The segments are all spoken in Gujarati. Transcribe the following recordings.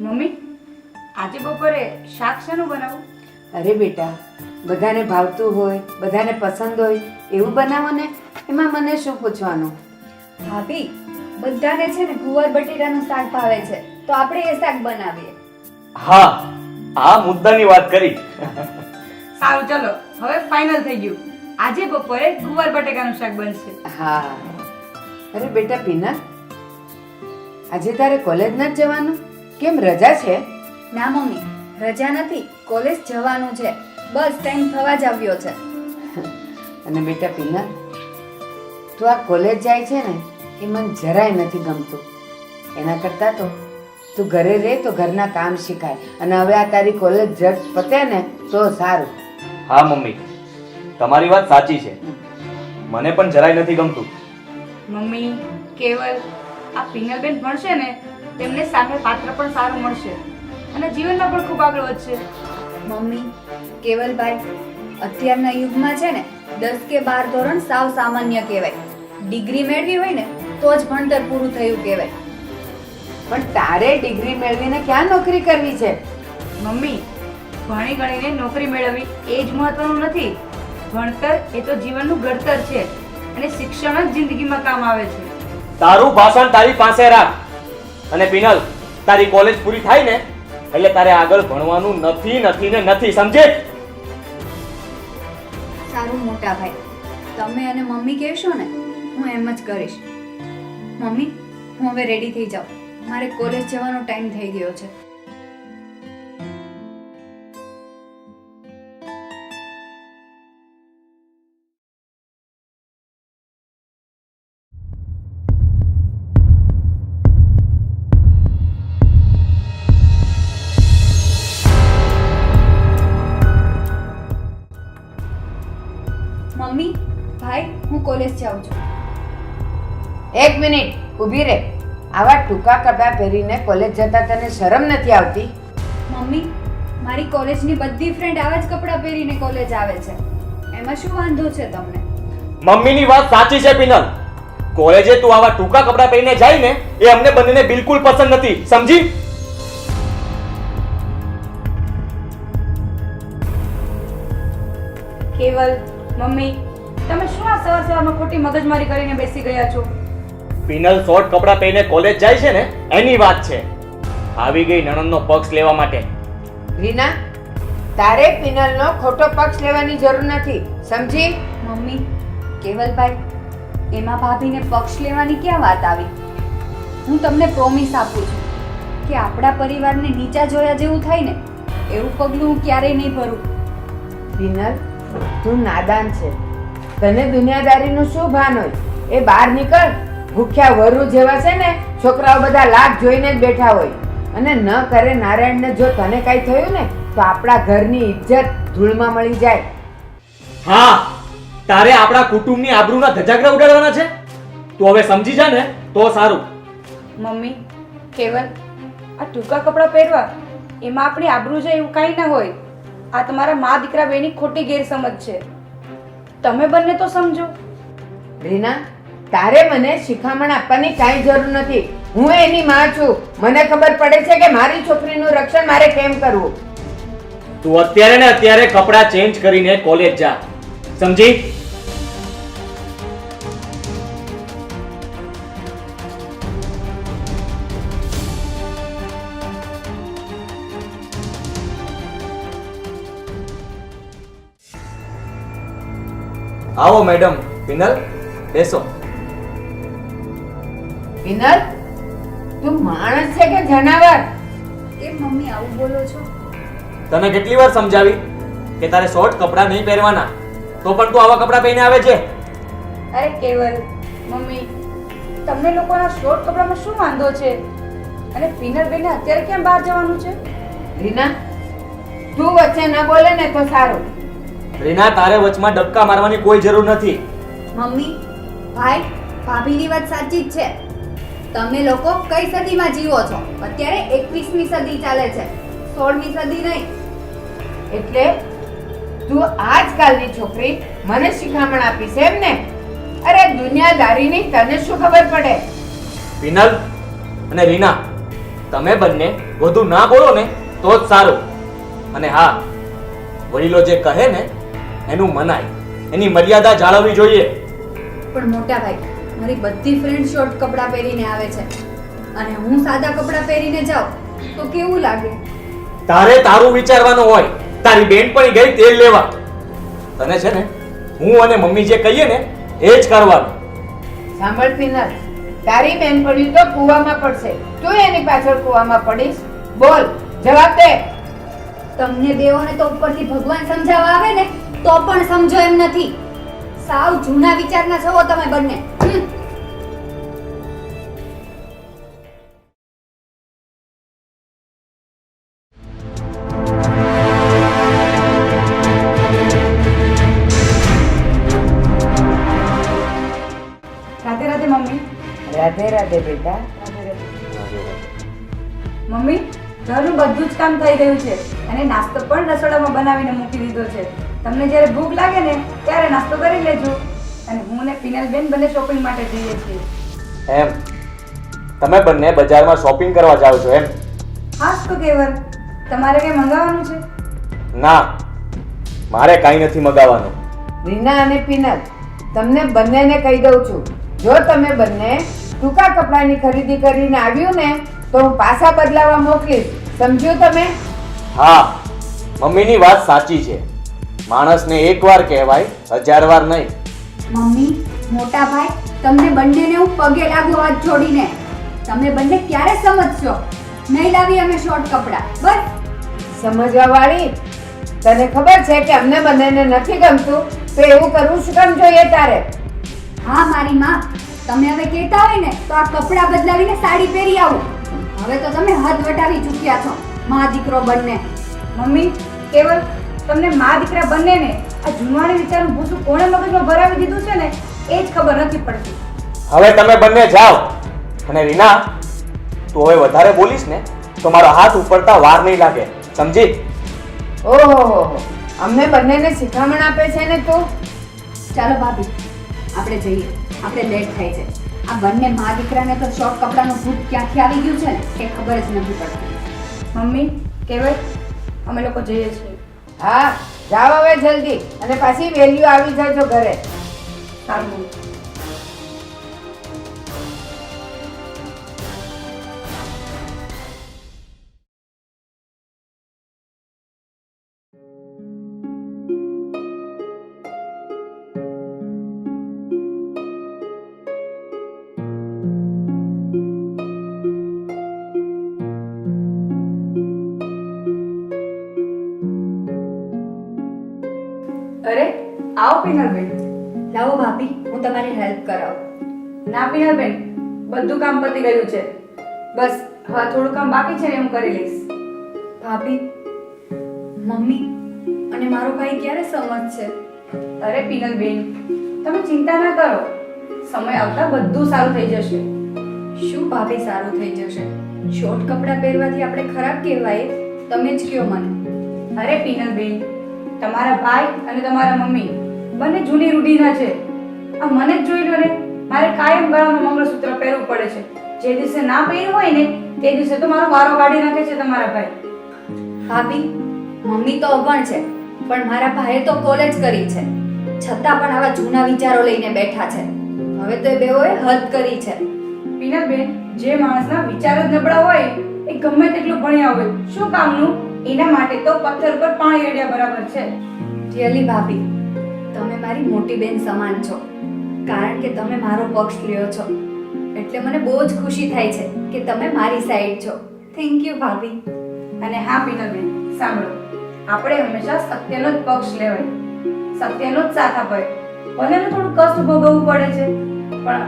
મમ્મી આજે બપોરે શાક શાનું બનાવું? અરે બેટા, બધાને ભાવતું હોય, બધાને પસંદ હોય એવું બનાવો ને, એમાં મને શું પૂછવાનું? ભાભી, બધાને છે ને ગુવાર બટેટાનું શાક ભાવે છે, તો આપણે એ શાક બનાવીએ. હા, આ મુદ્દાની વાત કરી. સારું, ચલો હવે ફાઇનલ થઈ ગયું. આજે બપોરે ગુવાર બટેકાનું શાક બનશે. હા. અરે બેટા પીના, આજે તારે કોલેજ નથી જવાનું? કેમ, રજા છે? ના મમ્મી, રજા નથી, કોલેજ જવાનું છે. બસ ટાઈમ થવા જ આવ્યો છે. અને બેટા પીના, તું આ કોલેજ જાય છે ને એ મને જરાય નથી ગમતું. એના કરતાં તો તું ઘરે રહે તો ઘરના કામ શીખાય. અને હવે આ તારી કોલેજ જટ પતે ને તો સારું. હા મમ્મી, તમારી વાત સાચી છે. મને પણ જરાય નથી ગમતું. મમ્મી, કેવલ આ પિનલબેન ભણશે ને તેમને સામે પાત્ર પણ સારું મળશે અને જીવનમાં પણ ખૂબ આગળ વધશે. મમ્મી, કેવલભાઈ, અત્યારના યુગમાં છે ને 10 કે 12 ધોરણ સાવ સામાન્ય કહેવાય. ડિગ્રી મેળવી હોય ને તો જ ભણતર પૂરું થયું કહેવાય. પણ તારે ડિગ્રી મેળવીને ક્યાં નોકરી કરવી છે? મમ્મી, ભણી ગણીને નોકરી મેળવવી એ જ મહત્વનું નથી. ભણતર એ તો જીવનનું ઘડતર છે અને શિક્ષણ જ જિંદગીમાં કામ આવે છે. તારું ભાષણ તારી પાસે રાખ. અને પિનલ, તારી કોલેજ પૂરી થાય ને એટલે તારે આગળ ભણવાનું નથી નથી ને નથી, સમજે? સારું મોટા ભાઈ, તમે અને મમ્મી કહેશો ને હું એમ જ કરીશ. મમ્મી, હું હવે રેડી થઈ જાઉં, મારે કોલેજ જવાનો ટાઈમ થઈ ગયો છે. મમ્મી, ભાઈ, હું કોલેજ જાઉં છું. એક મિનિટ ઊભી રહે. આવા ટૂંકા કપડાં પહેરીને કોલેજ જતા તને શરમ નથી આવતી? મમ્મી, મારી કોલેજની બધી ફ્રેન્ડ આવા જ કપડાં પહેરીને કોલેજ આવે છે, એમાં શું વાંધો છે તમને? મમ્મીની વાત સાચી છે પિનલ. કોલેજે તું આવા ટૂંકા કપડાં પહેરીને જાય ને એ અમને બંનેને બિલકુલ પસંદ નથી, સમજી? કેવલ, મમ્મી, તમે શું આ સવાર સવારમાં ખોટી મગજમારી કરીને બેસી ગયા છો? પિનલ શોર્ટ કપડાં પહેરીને કોલેજ જાય છે ને એની વાત છે. આવી ગઈ નણંદનો પક્ષ લેવા માટે. રીના, તારે પિનલનો ખોટો પક્ષ લેવાની જરૂર નથી, સમજી? મમ્મી, કેવલભાઈ, એમાં ભાભીને પક્ષ લેવાની ક્યાં વાત આવી? હું તમને પ્રોમિસ આપું છું કે આપણા પરિવારને નીચા જોયા જેવું થાય ને એવું પગલું હું ક્યારેય નહીં ભરું. પિનલ, તું નાદાન છે. તને દુનિયાદારીનું શું ભાન હોય? એ બહાર નીકળ. ભૂખ્યા વરુ જેવા છે ને છોકરાઓ બધા લાખ જોઈને જ બેઠા હોય. અને ન કરે નારાયણને જો તને કઈ થયું ને તો આપણા ઘરની ઇજ્જત ધૂળમાં મળી જાય. હા, તારે આપણા કુટુંબની આબરૂના ધજાગરા ઉડાડવાના છે? તું હવે સમજી જા ને તો સારું. મમ્મી, કેવલ, આ ટૂંકા કપડાં પહેરવા એમાં આપણી આબરૂ જાય એવું કાંઈ ના હોય. આ તમારા મા દીકરા બેની ખોટી ગેરસમજ છે. તમે બંને તો સમજો. રીના, તારે મને શિખામણ આપવાની કાંઈ જરૂર નથી. હું એની માં છું. મને ખબર પડે છે કે મારી છોકરીનું રક્ષણ મારે કેમ કરવું. તું અત્યારે ને અત્યારે કપડાં ચેન્જ કરીને કોલેજ જા, સમજી? આવો મેડમ. પિનલ, બેસો. પિનલ, તું માણસ છે કે જનાવર? કેમ મમ્મી આવું બોલો છો? તને કેટલી વાર સમજાવી કે તારે શોર્ટ કપડાં નહીં પહેરવાના, તો પણ તું આવા કપડાં પહેરીને આવે છે? અરે કેવલ, મમ્મી, તમને લોકોના શોર્ટ કપડામાં શું વાંધો છે? અને પિનલબેનને અત્યારે કેમ બહાર જવાનું છે? રીના, તું વચ્ચે ન બોલે ને તો સારું. રીના, તારે વચમાં ડબકા મારવાની કોઈ જરૂર નથી. મમ્મી, ભાઈ, ભાભીની વાત સાચી જ છે. તમે લોકો કઈ સદીમાં જીવો છો? અત્યારે 21મી સદી ચાલે છે, 16મી સદી નહીં. એટલે તું આજકાલની છોકરી મને શિખામણ આપીશ એમ ને? અરે દુનિયાદારીની તને શું ખબર પડે? પિનલ અને રીના, તમે બંને વધુ ના બોલો ને તો જ સારું. અને હા, વડીલો જે કહે ને એનું મનાય, એની મર્યાદા જાળવવી જોઈએ. પણ મોટા ભાઈ, મારી બધી ફ્રેન્ડ શોર્ટ કપડાં પહેરીને આવે છે અને હું સાદા કપડાં પહેરીને જાઉં તો કેવું લાગે? તારે તારું વિચારવાનું હોય. તારી બેનપણી ગઈ તેલ લેવા. તને છે ને હું અને મમ્મી જે કહીએ ને એ જ કરવાનું. સાંભળ પિનલ, તારી બેનપણી તો કૂવામાં પડશે, તું એની પાછળ કૂવામાં પડીશ? બોલ, જવાબ દે. તમને બેઓને તો ઉપરથી ભગવાન સમજાવવા આવે ને તો પણ સમજો એમ નથી. સાવ જૂના વિચારના છો તમે બંને. રાધે રાધે મમ્મી. રાધે રાધે બેટા. મમ્મી, ઘરનું બધું જ કામ થઈ ગયું છે અને નાસ્તો પણ રસોડામાં બનાવીને મૂકી દીધો છે. તમને જ્યારે ભૂખ લાગે ને ત્યારે નાસ્તો કરી લેજો. અને હું ને પિનલબેન બંને શોપિંગ માટે જઈએ છીએ. એમ તમે બંને બજારમાં શોપિંગ કરવા જાઓ છો એમ? હાસ તો કેવલ, તમારે કંઈ મંગાવવાનું છે? ના, મારે કાંઈ નથી મગાવવાનું. રીના અને પિનલ, તમને બંનેને કહી દઉં છું, જો તમે બંને ટૂંકા કપડાની ખરીદી કરીને આવ્યું ને તો હું પાછા બદલાવા મોકલીશ. સમજ્યું તમે? હા, મમ્મીની વાત સાચી છે. માણસને એકવાર કહેવાય, 1000 વાર નહીં. મમ્મી, મોટા ભાઈ, તમને બંનેને હું પગે લાગુ હાથ જોડીને. તમે બંને ક્યારે સમજશો? નહીં લાવી અમે શોર્ટ કપડાં, બસ. સમજવા વાળી, તને ખબર છે કે અમને બંનેને નથી ગમતું તો એવું કરવું શું કામ જોઈએ તારે? હા મારી માં, તમે હવે કહેતા હોય ને તો આ કપડાં બદલાવીને સાડી પહેરી આવો. હવે તો તમે હદ વટાવી ચૂક્યા છો, મા દીકરો બંને. મમ્મી, કેવલ, તમને મા દીકરા બંનેને આ જૂનવાણી વિચારનું ભૂસું કોણે મગજમાં ભરાવી દીધું છે ને એ જ ખબર નથી પડતી. હવે તમે બંને જાઓ. અને રીના, તું હવે વધારે બોલીશ ને તો મારો હાથ ઉપડતા વાર નહીં લાગે, સમજી? ઓહો, અમને બંનેને શિખામણ આપે છે ને તું? ચાલો ભાભી, આપણે જઈએ, આપણે લેટ થાય છે. આ બંને મા દીકરાને તો શોર્ટ કપડાનું ભૂત ક્યાંથી આવી ગયું છે ને એ ખબર જ નથી પડતી. મમ્મી, કેવલ, અમે લોકો જઈએ છીએ. હા, જાઓ હવે જલ્દી, અને પાછી વેલ્યુ આવી જજો ઘરે. સારું મમ્મી. અરે, આવો પિનલબેન. લાવો ભાભી, હું તમારી હેલ્પ કરાવું. ના પિનલબેન, બધું કામ પતી ગયું છે. બસ હવે થોડું કામ બાકી છે ને હું કરી લઈશ. ભાભી, મમ્મી અને મારો ભાઈ ક્યારે સમજશે? અરે પિનલબેન, તમે ચિંતા ના કરો, સમય આવતા બધું સારું થઈ જશે. શું ભાભી સારું થઈ જશે? શોર્ટ કપડાં પહેરવાથી આપણે ખરાબ કહેવાય? તમે જ કયો મને. અરે પિનલબેન, તમારા ભાઈ અને તમારા મમ્મી બંને જૂની રૂઢીના છે. આ મને જ જોઈ લો ને, મારે કાયમ ગળામાં મંગળસૂત્ર પહેરવું પડે છે. જે દિવસે ના પહેર્યું હોય ને તે દિવસે તો મારો વારો કાઢી નાખે છે તમારા ભાઈ. ભાભી, મમ્મી તો અભણ છે પણ મારા ભાઈએ તો કોલેજ કરી છે, છતાં પણ આવા જૂના વિચારો લઈને બેઠા છે. હવે તો એ બેઓએ હદ કરી છે. પિનલબેન, જે માણસના વિચાર જ નબળા હોય એ ગમે તેટલું ભણ્યા હોય શું કામનું? એના માટે તો પથ્થર પર પાણી રેડ્યા બરાબર છે. રિયલી ભાભી, તમે મારી મોટી બેન સમાન છો, કારણ કે તમે મારો પક્ષ લ્યો છો. એટલે મને બહુ જ ખુશી થાય છે કે તમે મારી સાઈડ છો. થેન્ક યુ ભાભી. અને હા પિનલબેન, સાંભળો, આપણે હંમેશા સત્યનો જ પક્ષ લેવાય, સત્યનો જ સાથ અપાય. ભલે ને થોડું કષ્ટ ભોગવવું પડે છે પણ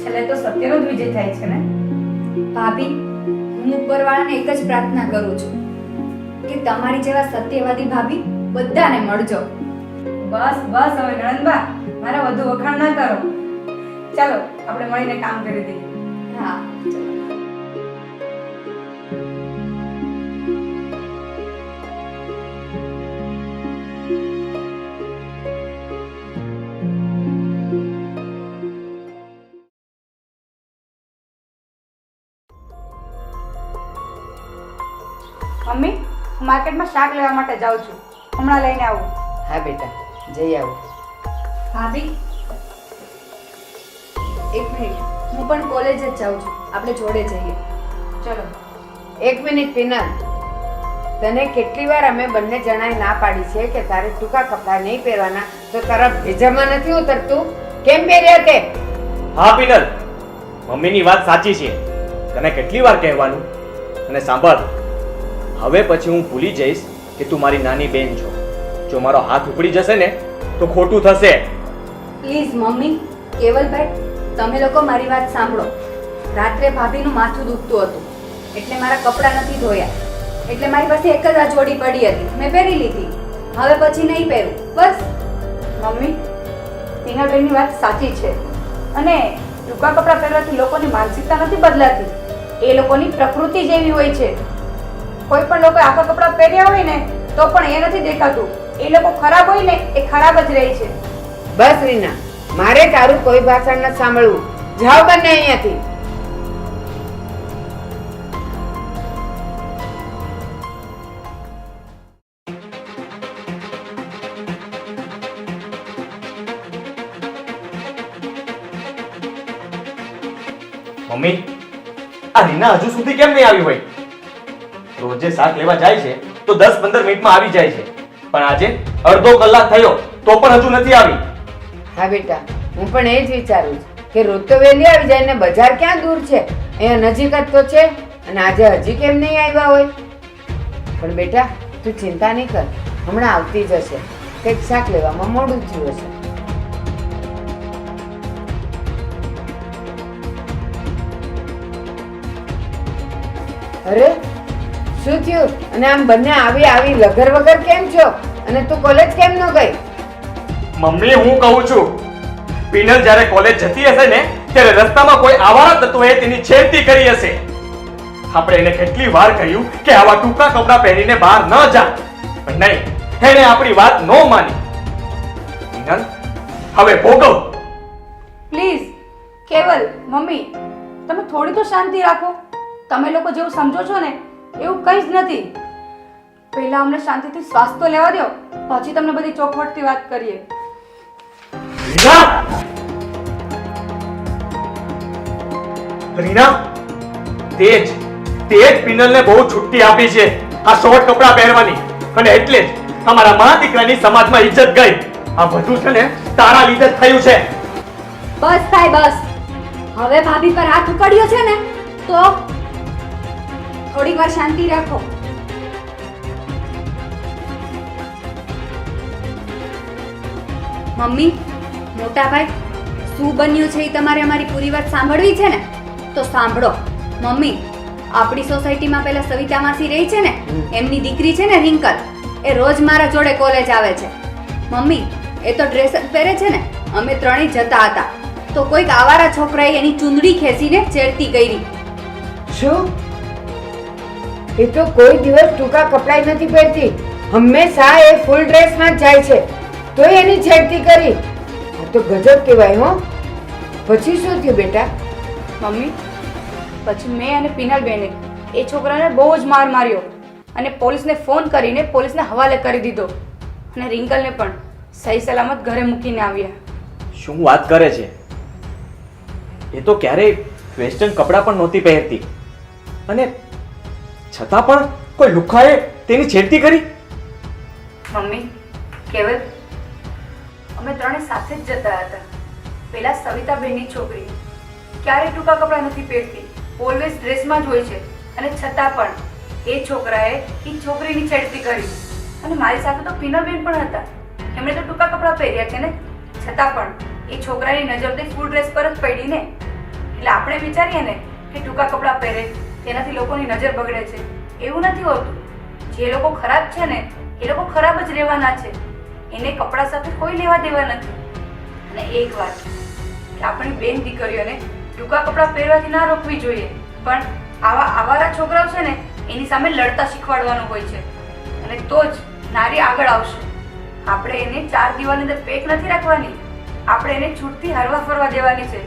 છેલ્લે તો સત્યનો જ વિજય થાય છે ને. ભાભી, હું ઉપરવાળાને એક જ પ્રાર્થના કરું છું કે તમારી જેવા સત્યવાદી ભાભી બધાને મળજો. બસ બસ, હવે નણંદબા, મારા વધુ વખાણ ના કરો. ચાલો આપણે મળીને કામ કરી દઈએ. હા, ચલો. મમ્મી હું માર્કેટમાં શાક લેવા માટે જાઉં છું, હમણાં લઈને આવું. હા બેટા, જઈ આવો. ભાભી એક મિનિટ, હું પણ કોલેજ જ જાઉં છું, આપણે જોડે જઈએ. ચલો. એક મિનિટ પિનલ, તને કેટલી વાર અમે બંને જણાએ ના પાડી છે કે તારે ટૂંકા કપડાં નહીં પહેરવાના, તો તારા ભેજામાં નથી ઉતરતું? કેમ પહેર્યા તે? હા પિનલ, મમ્મીની વાત સાચી છે. તને કેટલી વાર કહેવાનું? અને સાંભળ, હવે પછી હું ભૂલી જઈશ કે તું મારી નાની બેન છો. જો મારો હાથ ઉપડી જશે ને તો ખોટું થશે. પ્લીઝ મમ્મી, કેવલભાઈ, તમે લોકો મારી વાત સાંભળો. રાત્રે ભાભીનું માથું દુખતું હતું એટલે મારા કપડાં નથી ધોયા, એટલે મારી પાસે એક જ આ જોડી પડી હતી, મેં પહેરી લીધી. હવે પછી નહીં પહેરું, બસ. મમ્મી, ટીનાબેનની વાત સાચી છે. અને ટૂંકા કપડાં પહેરવાથી લોકોની માનસિકતા નથી બદલાતી, એ લોકોની પ્રકૃતિ જેવી હોય છે. કોઈ પણ લોકો આખા કપડાં પહેર્યા હોય ને તો પણ એ નથી દેખાતું, એ લોકો ખરાબ હોય ને એ ખરાબ જ રહે છે. બસ રીના, મારે તારું કોઈ ભાષણ નથી સાંભળવું. જાઓ બંને અહીંયાથી. મમ્મી, આ રીના હજુ સુધી કેમ નહીં આવી હોય? રોજે શાક લેવા જાય છે તો 10-15 મિનિટમાં આવી જાય છે, પણ આજે અડધો કલાક થયો તો પણ હજુ નથી આવી. હા બેટા, હું પણ એ જ વિચારું છું કે રોજ તો વહેલી આવી જાય ને બજાર ક્યાં દૂર છે, અહીંયા નજીક જ તો છે. અને આજે હજી કેમ નહીં આવ્યા હોય? પણ બેટા તું ચિંતા નહીં કર, હમણાં આવતી જ હશે. કંઈક શાક લેવામાં મોડું થયું હશે. અરે શું થયું? અને આમ બંને આવી લગર વગર કેમ છો? અને તું કોલેજ કેમ ન ગઈ? મમ્મી, હું કહું છું, પિનલ જ્યારે કોલેજ જતી હશે ને ત્યારે રસ્તામાં કોઈ આવારા તત્વોએ તેની છેડતી કરી હશે. આપણે એને કેટલી વાર કહ્યું કે આવા ટૂંકા કપડાં પહેરીને બહાર ન જા, પણ નહીં, એણે આપણી વાત ન માની. પિનલ, હવે ભોગવ. પ્લીઝ કેવલ, મમ્મી, તમે થોડી તો શાંતિ રાખો. તમે લોકો જેવું સમજો છો ને એવું કંઈ જ નથી. પહેલા અમને શાંતિથી શ્વાસ તો લેવા દો, પછી તમને બધી ચોખવટથી વાત કરીએ. રીના! રીના, તે જ પિનલને બહુ છુટ્ટી આપી છે આ શોર્ટ કપડાં પહેરવાની, અને એટલે જ તમારા મા દીકરાની સમાજમાં ઇજ્જત ગઈ. આ બધું છે ને તારા લીધે જ થયું છે. બસ થાય બસ. હવે ભાભી પર હાથ ઉપાડ્યો છે ને તો થોડીક વાર શાંતિ રાખો. મમ્મી, મોટા ભાઈ, શું બન્યું છે એ તમારે અમારી પૂરી વાત સાંભળવી છે ને તો સાંભળો. મમ્મી, આપણી સોસાયટીમાં પેલા સવિતા માસી રહી છે ને, એમની દીકરી છે ને રિંકલ, એ રોજ મારા જોડે કોલેજ આવે છે. મમ્મી, એ તો ડ્રેસ જ પહેરે છે ને. અમે ત્રણેય જતા હતા તો કોઈક આવારા છોકરાએ એની ચૂંદડી ખેંચીને છેડતી કરી. શું? એ તો કોઈ દિવસ ટૂંકા કપડાં નથી પહેરતી, હંમેશા એ ફૂલ ડ્રેસમાં જ જાય છે, તોય એની છેડતી કરી. આ તો ગજબ કહેવાય હો. પછી શું થયું બેટા? મમ્મી, પછી મેં અને પિનલ બેને એ છોકરાને બહુ જ માર માર્યો અને પોલીસને ફોન કરીને પોલીસને હવાલે કરી દીધો, અને રિંકલને પણ સહી સલામત ઘરે મૂકીને આવ્યા. શું વાત કરે છે? એ તો ક્યારેય વેસ્ટર્ન કપડાં પણ નહોતી પહેરતી, અને છતાં પણ કોઈ લુખાએ તેની છેડતી કરી. મમ્મી, કેવલ, અમે ત્રણે સાથે જ જતા હતા. પેલા સવિતાબેનની છોકરી ક્યારેય ટૂંકા કપડાં નથી પહેરતી, ઓલવેઝ ડ્રેસમાં જ હોય છે, અને છતાં પણ એ છોકરાએ એ છોકરીની છેડતી કરી. અને મારી સાથે તો પિનલબેન પણ હતા, એમણે તો ટૂંકા કપડાં પહેર્યા છે ને, છતાં પણ એ છોકરાની નજર તો ફૂલ ડ્રેસ પર જ પડી ને. એટલે આપણે વિચારીએ ને કે ટૂંકા કપડાં પહેરે તેનાથી લોકોની નજર બગડે છે. એવું નથી હોતું. જે લોકો ખરાબ છે ને એ લોકો ખરાબ જ રહેવાના છે, એને કપડાં સાથે કોઈ લેવા દેવા નથી. અને એક વાત કે આપણી બેન દીકરીઓને ટૂંકા કપડાં પહેરવાથી ના રોકવી જોઈએ, પણ આવા આવારા છોકરાઓ છે ને એની સામે લડતા શીખવાડવાનું હોય છે, અને તો જ નારી આગળ આવશે. આપણે એને 4 દિવાલની અંદર પેક નથી રાખવાની, આપણે એને છૂટથી હરવા ફરવા દેવાની છે.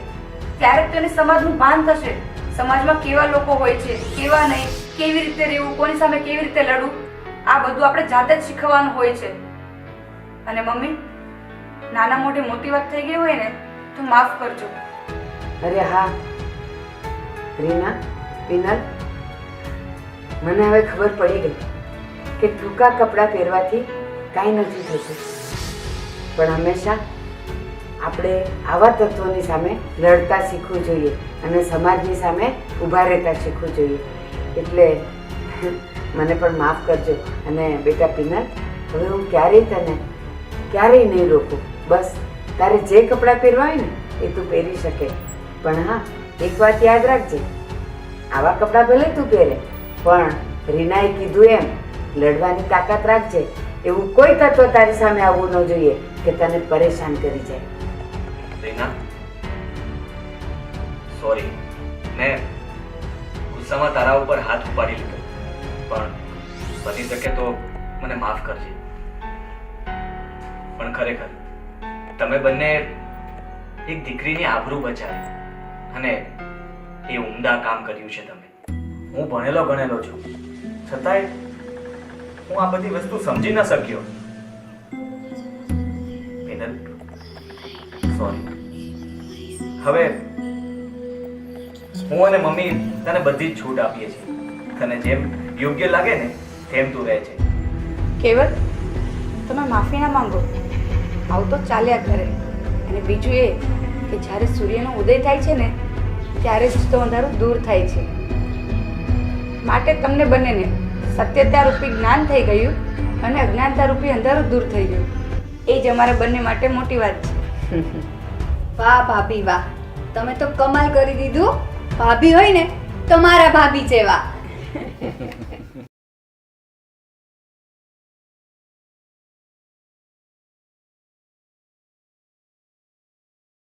ત્યારે તો એને સમાજનું ભાન થશે, સમાજમાં કેવા લોકો હોય છે કેવા નહીં, કેવી રીતે રહેવું, કોની સામે કેવી રીતે લડવું, આ બધું આપણે જાતે જ શીખવાનું હોય છે. અને મમ્મી, નાના મોટી મોટી વાત થઈ ગઈ હોય ને તો માફ કરજો. અરે હા રીના, પિનલ, મને હવે ખબર પડી ગઈ કે ટૂંકા કપડાં પહેરવાથી કાંઈ નથી થતું, પણ હંમેશા આપણે આવા તત્વોની સામે લડતા શીખવું જોઈએ અને સમાજની સામે ઊભા રહેતા શીખવું જોઈએ. એટલે મને પણ માફ કરજો. અને બેટા પિનલ, હવે હું ક્યારેય નહીં રોકું. બસ તારે જે કપડાં પહેરવા હોય ને એ તું પહેરી શકે, પણ હા, એક વાત યાદ રાખજે, આવા કપડાં ભલે તું પહેરે, પણ રીનાએ કીધું એમ લડવાની તાકાત રાખજે. એવું કોઈ તત્વ તારી સામે આવવું ન જોઈએ કે તને પરેશાન કરી જાય. રીના, સોરી, મેં ગુસ્સામાં તારા ઉપર હાથ ઉપાડી લીધો, પણ બની શકે તો મને માફ કરજે. પણ ખરેખર તમે બંને એક દીકરીની આબરૂ બચાવી અને એ ઉમદા કામ કર્યું છે તમે. હું ભણેલો ગણેલો છું, છતાંય હું આ બધી વસ્તુ સમજી ન શક્યો. Penal, sorry. હવે હું અને મમ્મી તને બધી જ છૂટ આપીએ છીએ. તને જેમ યોગ્ય લાગે ને તેમ તું રહે છે. કેવલ, તમે માફી ના માંગો, આવું તો ચાલ્યા કરે. અને બીજું એ કે જ્યારે સૂર્યનો ઉદય થાય છે ને ત્યારે જ તો અંધારું દૂર થાય છે. માટે તમને બંનેને સત્યતા રૂપી જ્ઞાન થઈ ગયું અને અજ્ઞાનતા રૂપી અંધારું દૂર થઈ ગયું. એ જ અમારા બંને માટે મોટી વાત છે. વાહ ભાભી વાહ, તમે તો કમાલ કરી દીધું. ભાભી હોય ને તો મારા ભાભી જેવા.